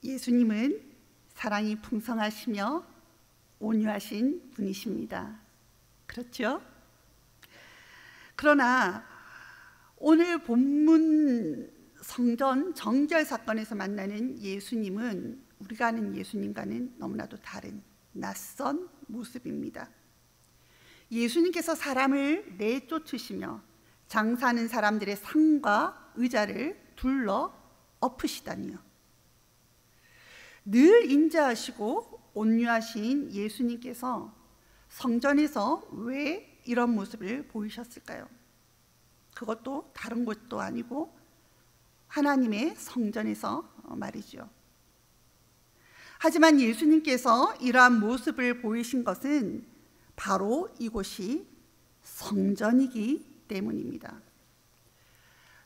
예수님은 사랑이 풍성하시며 온유하신 분이십니다. 그렇죠? 그러나 오늘 본문 성전 정결 사건에서 만나는 예수님은 우리가 아는 예수님과는 너무나도 다른 낯선 모습입니다. 예수님께서 사람을 내쫓으시며 장사하는 사람들의 상과 의자를 둘러 엎으시다니요. 늘 인자하시고 온유하신 예수님께서 성전에서 왜 이런 모습을 보이셨을까요? 그것도 다른 곳도 아니고 하나님의 성전에서 말이죠. 하지만 예수님께서 이러한 모습을 보이신 것은 바로 이곳이 성전이기 때문입니다.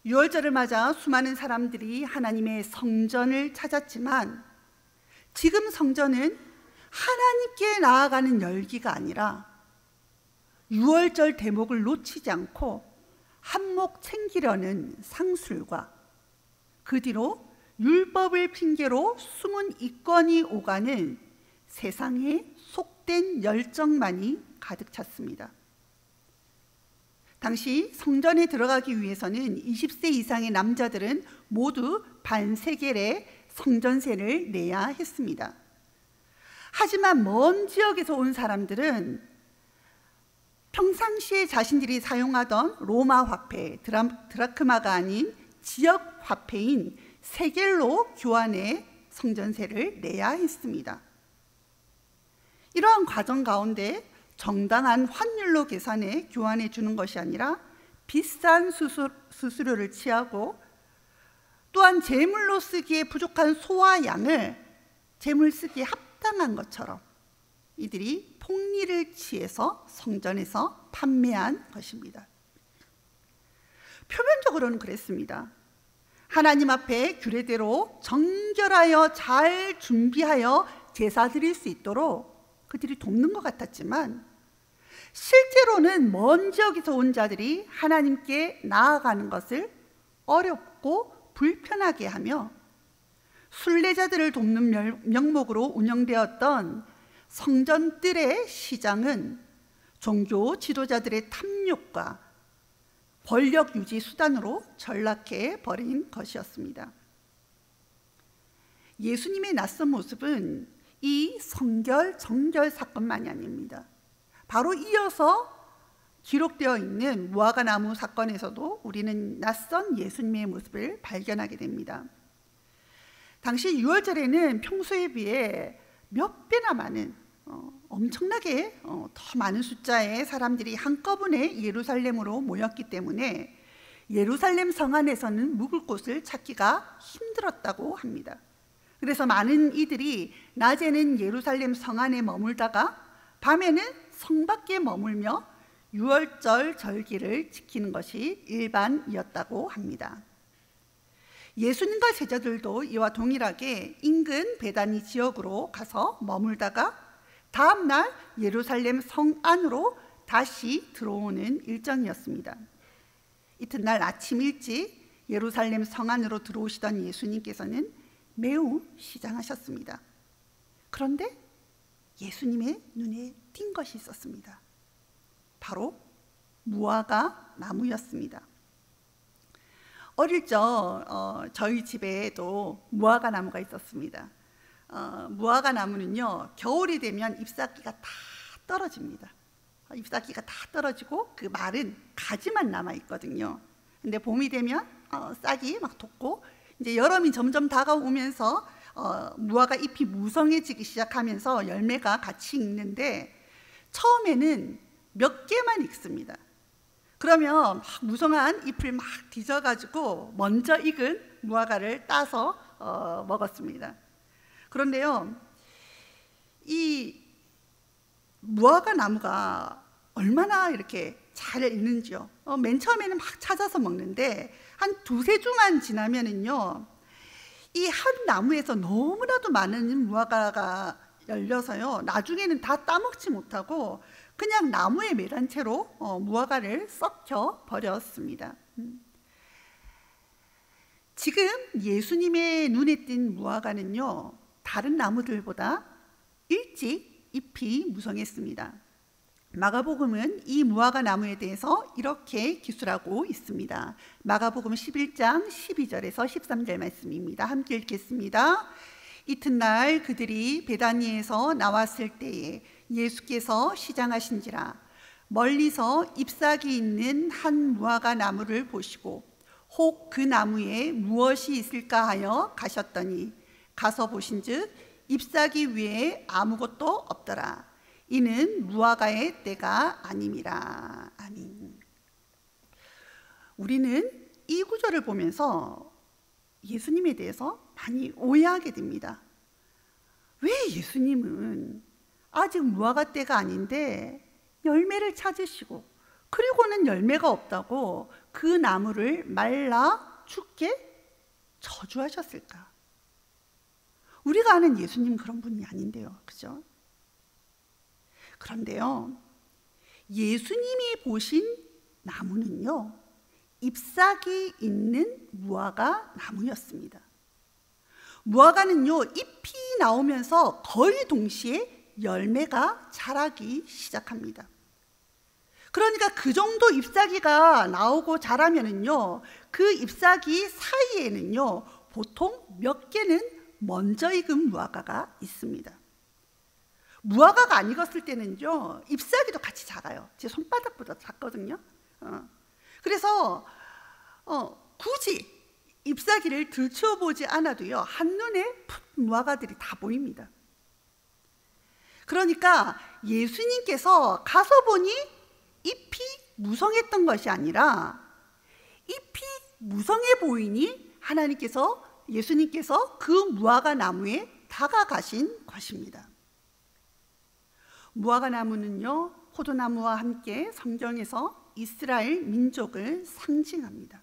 유월절을 맞아 수많은 사람들이 하나님의 성전을 찾았지만 지금 성전은 하나님께 나아가는 열기가 아니라 유월절 대목을 놓치지 않고 한몫 챙기려는 상술과 그 뒤로 율법을 핑계로 숨은 이권이 오가는 세상의 속된 열정만이 가득 찼습니다. 당시 성전에 들어가기 위해서는 20세 이상의 남자들은 모두 반세겔의 성전세를 내야 했습니다. 하지만 먼 지역에서 온 사람들은 평상시에 자신들이 사용하던 로마 화폐, 드라크마가 아닌 지역 화폐인 세겔로 교환해 성전세를 내야 했습니다. 이러한 과정 가운데 정당한 환율로 계산해 교환해 주는 것이 아니라 비싼 수수료를 취하고 또한 제물로 쓰기에 부족한 소와 양을 제물 쓰기에 합당한 것처럼 이들이 폭리를 취해서 성전에서 판매한 것입니다. 표면적으로는 그랬습니다. 하나님 앞에 규례대로 정결하여 잘 준비하여 제사 드릴 수 있도록 그들이 돕는 것 같았지만 실제로는 먼 지역에서 온 자들이 하나님께 나아가는 것을 어렵고 불편하게 하며 순례자들을 돕는 명목으로 운영되었던 성전뜰의 시장은 종교 지도자들의 탐욕과 권력 유지 수단으로 전락해 버린 것이었습니다. 예수님의 낯선 모습은 이 성결 정결 사건만이 아닙니다. 바로 이어서 기록되어 있는 무화과 나무 사건에서도 우리는 낯선 예수님의 모습을 발견하게 됩니다. 당시 유월절에는 평소에 비해 몇 배나 많은 엄청나게 더 많은 숫자의 사람들이 한꺼번에 예루살렘으로 모였기 때문에 예루살렘 성 안에서는 묵을 곳을 찾기가 힘들었다고 합니다. 그래서 많은 이들이 낮에는 예루살렘 성 안에 머물다가 밤에는 성 밖에 머물며 유월절 절기를 지키는 것이 일반이었다고 합니다. 예수님과 제자들도 이와 동일하게 인근 베다니 지역으로 가서 머물다가 다음 날 예루살렘 성 안으로 다시 들어오는 일정이었습니다. 이튿날 아침 일찍 예루살렘 성 안으로 들어오시던 예수님께서는 매우 시장하셨습니다. 그런데 예수님의 눈에 띈 것이 있었습니다. 바로 무화과 나무였습니다. 어릴 적 저희 집에도 무화과 나무가 있었습니다. 무화과 나무는요, 겨울이 되면 잎사귀가 다 떨어집니다. 잎사귀가 다 떨어지고 그 마른 가지만 남아 있거든요. 근데 봄이 되면 싹이 막 돋고 이제 여름이 점점 다가오면서 무화과 잎이 무성해지기 시작하면서 열매가 같이 익는데 처음에는 몇 개만 익습니다. 그러면 막 무성한 잎을 막 뒤져가지고 먼저 익은 무화과를 따서 먹었습니다. 그런데요, 이 무화과 나무가 얼마나 이렇게 잘 익는지요. 맨 처음에는 막 찾아서 먹는데 한 두세 주만 지나면은요, 이 한 나무에서 너무나도 많은 무화과가 열려서요, 나중에는 다 따먹지 못하고 그냥 나무에 매란 채로 무화과를 썩혀 버렸습니다. 지금 예수님의 눈에 띈 무화과는요, 다른 나무들보다 일찍 잎이 무성했습니다. 마가복음은 이 무화과 나무에 대해서 이렇게 기술하고 있습니다. 마가복음 11장 12절에서 13절 말씀입니다. 함께 읽겠습니다. 이튿날 그들이 베다니에서 나왔을 때에 예수께서 시장하신지라 멀리서 잎사귀 있는 한 무화과 나무를 보시고 혹 그 나무에 무엇이 있을까 하여 가셨더니 가서 보신즉 잎사귀 위에 아무것도 없더라. 이는 무화과의 때가 아님이라. 아멘. 우리는 이 구절을 보면서 예수님에 대해서 많이 오해하게 됩니다. 왜 예수님은 아직 무화과 때가 아닌데 열매를 찾으시고 그리고는 열매가 없다고 그 나무를 말라 죽게 저주하셨을까? 우리가 아는 예수님 그런 분이 아닌데요, 그죠? 그런데요, 예수님이 보신 나무는요, 잎사귀 있는 무화과 나무였습니다. 무화과는요, 잎이 나오면서 거의 동시에 열매가 자라기 시작합니다. 그러니까 그 정도 잎사귀가 나오고 자라면은요, 그 잎사귀 사이에는요, 보통 몇 개는 먼저 익은 무화과가 있습니다. 무화과가 안 익었을 때는요, 잎사귀도 같이 작아요. 제 손바닥보다 작거든요. 그래서 굳이 잎사귀를 들춰보지 않아도요, 한눈에 무화과들이 다 보입니다. 그러니까 예수님께서 가서 보니 잎이 무성했던 것이 아니라 잎이 무성해 보이니 예수님께서 그 무화과 나무에 다가가신 것입니다. 무화과 나무는요, 포도나무와 함께 성경에서 이스라엘 민족을 상징합니다.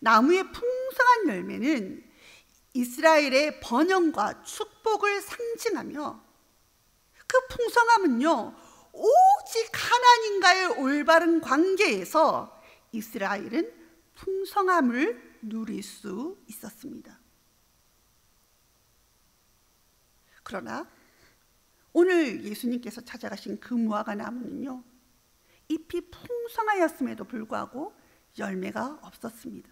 나무의 풍성한 열매는 이스라엘의 번영과 축복을 상징하며 그 풍성함은요, 오직 하나님과의 올바른 관계에서 이스라엘은 풍성함을 누릴 수 있었습니다. 그러나 오늘 예수님께서 찾아가신 그 무화과 나무는요, 잎이 풍성하였음에도 불구하고 열매가 없었습니다.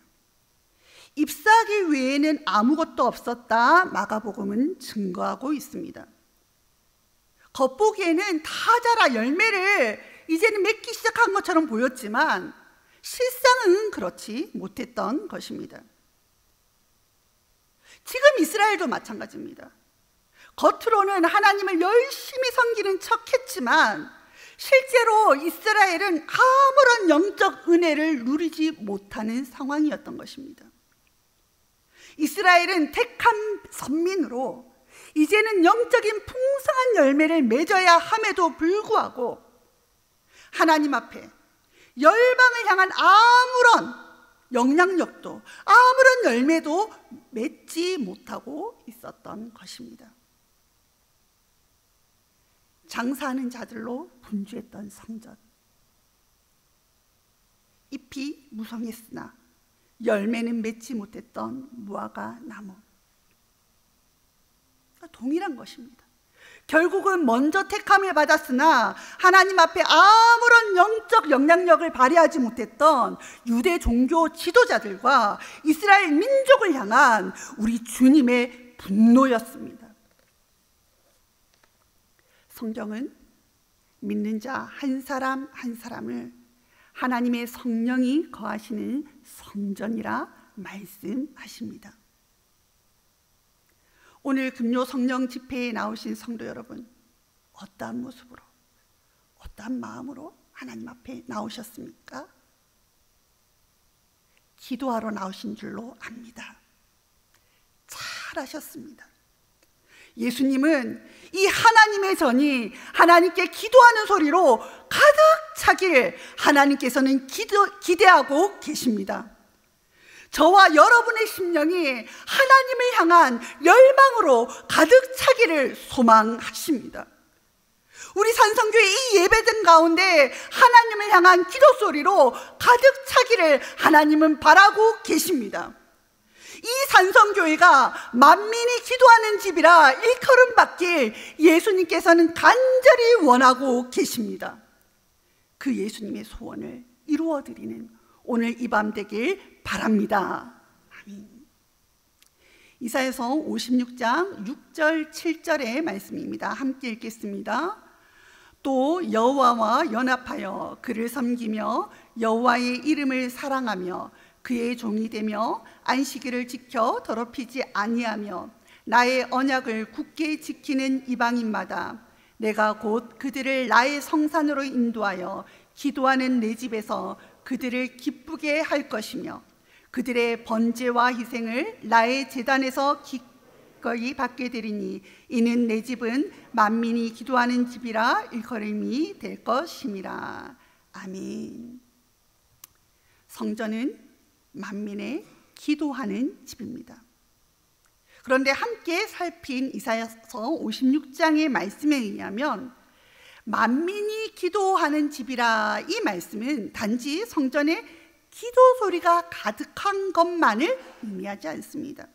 잎사귀 외에는 아무것도 없었다 마가복음은 증거하고 있습니다. 겉보기에는 다 자라 열매를 이제는 맺기 시작한 것처럼 보였지만 실상은 그렇지 못했던 것입니다. 지금 이스라엘도 마찬가지입니다. 겉으로는 하나님을 열심히 섬기는 척했지만 실제로 이스라엘은 아무런 영적 은혜를 누리지 못하는 상황이었던 것입니다. 이스라엘은 택한 선민으로 이제는 영적인 풍성한 열매를 맺어야 함에도 불구하고 하나님 앞에 열방을 향한 아무런 영향력도 아무런 열매도 맺지 못하고 있었던 것입니다. 장사하는 자들로 분주했던 성전, 잎이 무성했으나 열매는 맺지 못했던 무화과 나무, 동일한 것입니다. 결국은 먼저 택함을 받았으나 하나님 앞에 아무런 영적 영향력을 발휘하지 못했던 유대 종교 지도자들과 이스라엘 민족을 향한 우리 주님의 분노였습니다. 성경은 믿는 자 한 사람 한 사람을 하나님의 성령이 거하시는 성전이라 말씀하십니다. 오늘 금요 성령 집회에 나오신 성도 여러분, 어떠한 모습으로, 어떠한 마음으로 하나님 앞에 나오셨습니까? 기도하러 나오신 줄로 압니다. 잘하셨습니다. 예수님은 이 하나님의 전이 하나님께 기도하는 소리로 가득 차길 하나님께서는 기대하고 계십니다. 저와 여러분의 심령이 하나님을 향한 열망으로 가득 차기를 소망하십니다. 우리 산성교회 이 예배등 가운데 하나님을 향한 기도 소리로 가득 차기를 하나님은 바라고 계십니다. 이 산성교회가 만민이 기도하는 집이라 일컬음 받길 예수님께서는 간절히 원하고 계십니다. 그 예수님의 소원을 이루어드리는 오늘 이 밤 되길 바랍니다. 아멘. 이사야서 56장 6절 7절의 말씀입니다. 함께 읽겠습니다. 또 여호와와 연합하여 그를 섬기며 여호와의 이름을 사랑하며 그의 종이 되며 안식일을 지켜 더럽히지 아니하며 나의 언약을 굳게 지키는 이방인마다 내가 곧 그들을 나의 성산으로 인도하여 기도하는 내 집에서 그들을 기쁘게 할 것이며 그들의 번제와 희생을 나의 제단에서 기꺼이 받게 되리니 이는 내 집은 만민이 기도하는 집이라 일컬음이 될 것임이라. 아멘. 성전은 만민의 기도하는 집입니다. 그런데 함께 살핀 이사야서 56장의 말씀에 의하면 만민이 기도하는 집이라 이 말씀은 단지 성전에 기도 소리가 가득한 것만을 의미하지 않습니다.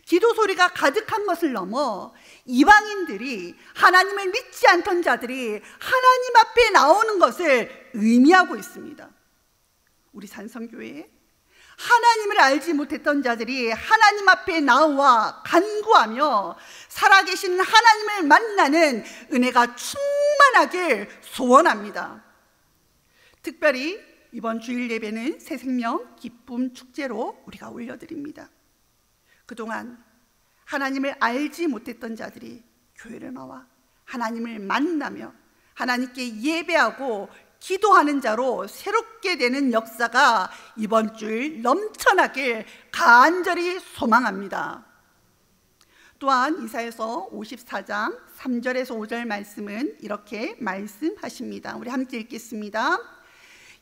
기도 소리가 가득한 것을 넘어 이방인들이, 하나님을 믿지 않던 자들이 하나님 앞에 나오는 것을 의미하고 있습니다. 우리 산성교회에 하나님을 알지 못했던 자들이 하나님 앞에 나와 간구하며 살아계신 하나님을 만나는 은혜가 충만하길 소원합니다. 특별히 이번 주일 예배는 새생명 기쁨 축제로 우리가 올려드립니다. 그동안 하나님을 알지 못했던 자들이 교회를 나와 하나님을 만나며 하나님께 예배하고 기도하는 자로 새롭게 되는 역사가 이번 주일 넘쳐나길 간절히 소망합니다. 또한 이사야서 54장 3절에서 5절 말씀은 이렇게 말씀하십니다. 우리 함께 읽겠습니다.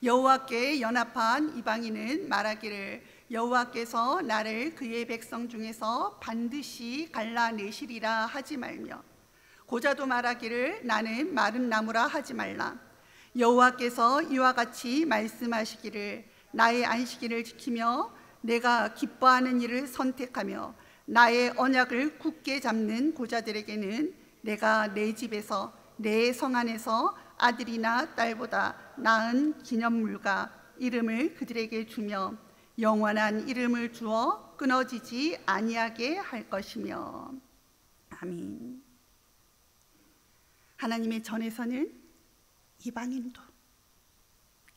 여호와께 연합한 이방인은 말하기를 여호와께서 나를 그의 백성 중에서 반드시 갈라내시리라 하지 말며 고자도 말하기를 나는 마른 나무라 하지 말라. 여호와께서 이와 같이 말씀하시기를 나의 안식일을 지키며 내가 기뻐하는 일을 선택하며 나의 언약을 굳게 잡는 고자들에게는 내가 내 집에서 내 성 안에서 아들이나 딸보다 나은 기념물과 이름을 그들에게 주며 영원한 이름을 주어 끊어지지 아니하게 할 것이며. 아멘. 하나님의 전에서는 이방인도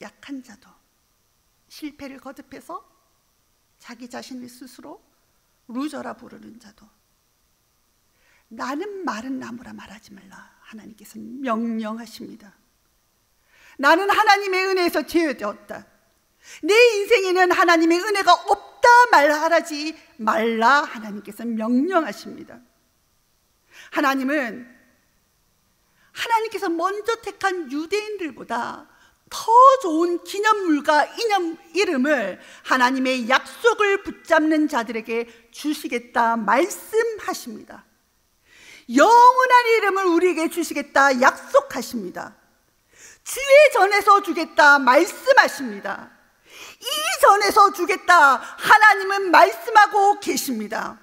약한 자도 실패를 거듭해서 자기 자신을 스스로 루저라 부르는 자도 나는 마른 나무라 말하지 말라 하나님께서는 명령하십니다. 나는 하나님의 은혜에서 제외되었다. 내 인생에는 하나님의 은혜가 없다 말하지 말라 하나님께서는 명령하십니다. 하나님께서 먼저 택한 유대인들보다 더 좋은 기념물과 이름을 하나님의 약속을 붙잡는 자들에게 주시겠다 말씀하십니다. 영원한 이름을 우리에게 주시겠다 약속하십니다. 주의 전에서 주겠다 말씀하십니다. 이 전에서 주겠다 하나님은 말씀하고 계십니다.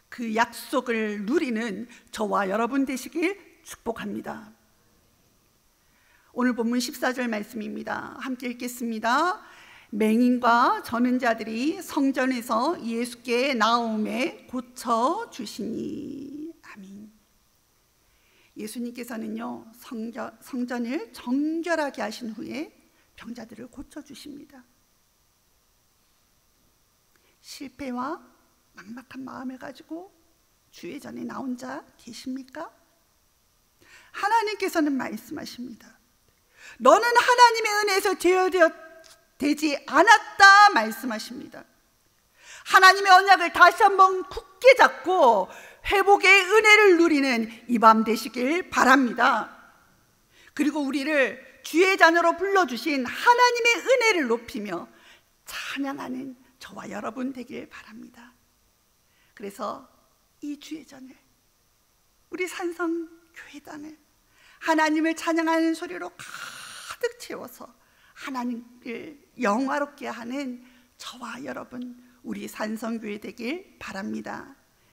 그 약속을 누리는 저와 여러분 되시길 축복합니다. 오늘 본문 14절 말씀입니다. 함께 읽겠습니다. 맹인과 저는 자들이 성전에서 예수께 나옴에 고쳐주시니. 아멘. 예수님께서는요 성전을 정결하게 하신 후에 병자들을 고쳐주십니다. 실패와 막막한 마음을 가지고 주의 전에 나온 자 계십니까? 하나님께서는 말씀하십니다. 너는 하나님의 은혜에서 제어되지 않았다 말씀하십니다. 하나님의 언약을 다시 한번 굳게 잡고 회복의 은혜를 누리는 이 밤 되시길 바랍니다. 그리고 우리를 주의 자녀로 불러주신 하나님의 은혜를 높이며 찬양하는 저와 여러분 되길 바랍니다. 그래서 이 주의 전을, 우리 산성교회당을 하나님을 찬양하는 소리로 가득 채워서 하나님을 영화롭게 하는 저와 여러분, 우리 산성교회 되길 바랍니다.